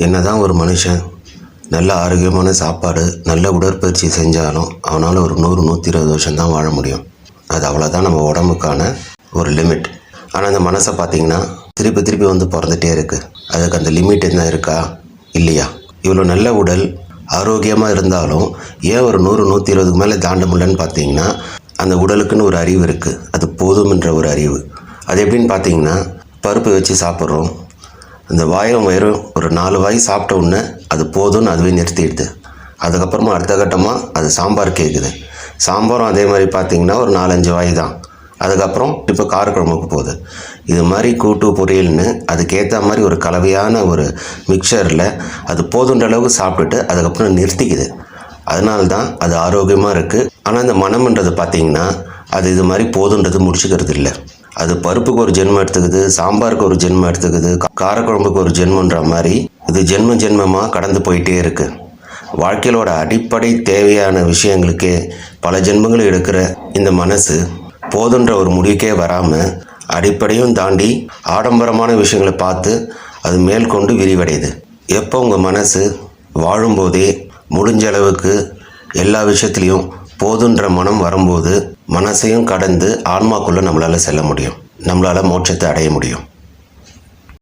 என்னதான் ஒரு மனுஷன் நல்ல ஆரோக்கியமான சாப்பாடு நல்ல உடற்பயிற்சி செஞ்சாலும் அவனால் ஒரு 100-120 வருஷம் தான் வாழ முடியும். அது அவ்வளோதான் நம்ம உடம்புக்கான ஒரு லிமிட். ஆனால் அந்த மனசை பார்த்திங்கன்னா திருப்பி திருப்பி வந்து பிறந்துகிட்டே இருக்குது. அதுக்கு அந்த லிமிட் என்ன இருக்கா இல்லையா? இவ்வளோ நல்ல உடல் ஆரோக்கியமாக இருந்தாலும் ஏன் ஒரு 100-120க்கு மேலே தாண்ட முடியலன்னு பார்த்தீங்கன்னா அந்த உடலுக்குன்னு ஒரு அறிவு இருக்குது. அது போதும்ன்ற ஒரு அறிவு. அது எப்படின்னு பார்த்தீங்கன்னா பருப்பு வச்சு சாப்பிட்றோம். அந்த வாயும் வயிறும் ஒரு 4 வாய் சாப்பிட்ட உடனே அது போதும்னு அதுவே நிறுத்திடுது. அதுக்கப்புறமா அடுத்த கட்டமாக அது சாம்பார் கேட்குது. சாம்பாரும் அதே மாதிரி பார்த்திங்கன்னா ஒரு 4-5 வாய் தான். அதுக்கப்புறம் இப்போ காரக்குழம்புக்கு போகுது. இது மாதிரி கூட்டு பொரியல்னு அதுக்கேற்ற மாதிரி ஒரு கலவையான ஒரு மிக்சரில் அது போதுன்ற அளவுக்கு சாப்பிட்டுட்டு அதுக்கப்புறம் நிறுத்திக்குது. அதனால தான் அது ஆரோக்கியமாக இருக்குது. ஆனால் இந்த மனம்ன்றது பார்த்திங்கன்னா அது இது மாதிரி போதுன்றது முடிச்சுக்கிறது இல்லை. அது பருப்புக்கு ஒரு ஜென்மம் எடுத்துக்குது, சாம்பாருக்கு ஒரு ஜென்மம் எடுத்துக்குது, காரக்குழம்புக்கு ஒரு ஜென்மன்ற மாதிரி இது ஜென்மமாக கடந்து போயிட்டே இருக்குது. வாழ்க்கையிலோட அடிப்படை தேவையான விஷயங்களுக்கே பல ஜென்மங்கள் எடுக்கிற இந்த மனசு போதுன்ற ஒரு முடிவுக்கே வராமல் அடிப்படையும் தாண்டி ஆடம்பரமான விஷயங்களை பார்த்து அது மேற்கொண்டு விரிவடையுது. எப்போ உங்கள் மனசு வாழும்போதே முடிஞ்ச அளவுக்கு எல்லா விஷயத்துலேயும் போதுன்ற மனம் வரும்போது மனசையும் கடந்து ஆன்மாக்குள்ளே நம்மளால் செல்ல முடியும். நம்மளால் மோட்சத்தை அடைய முடியும்.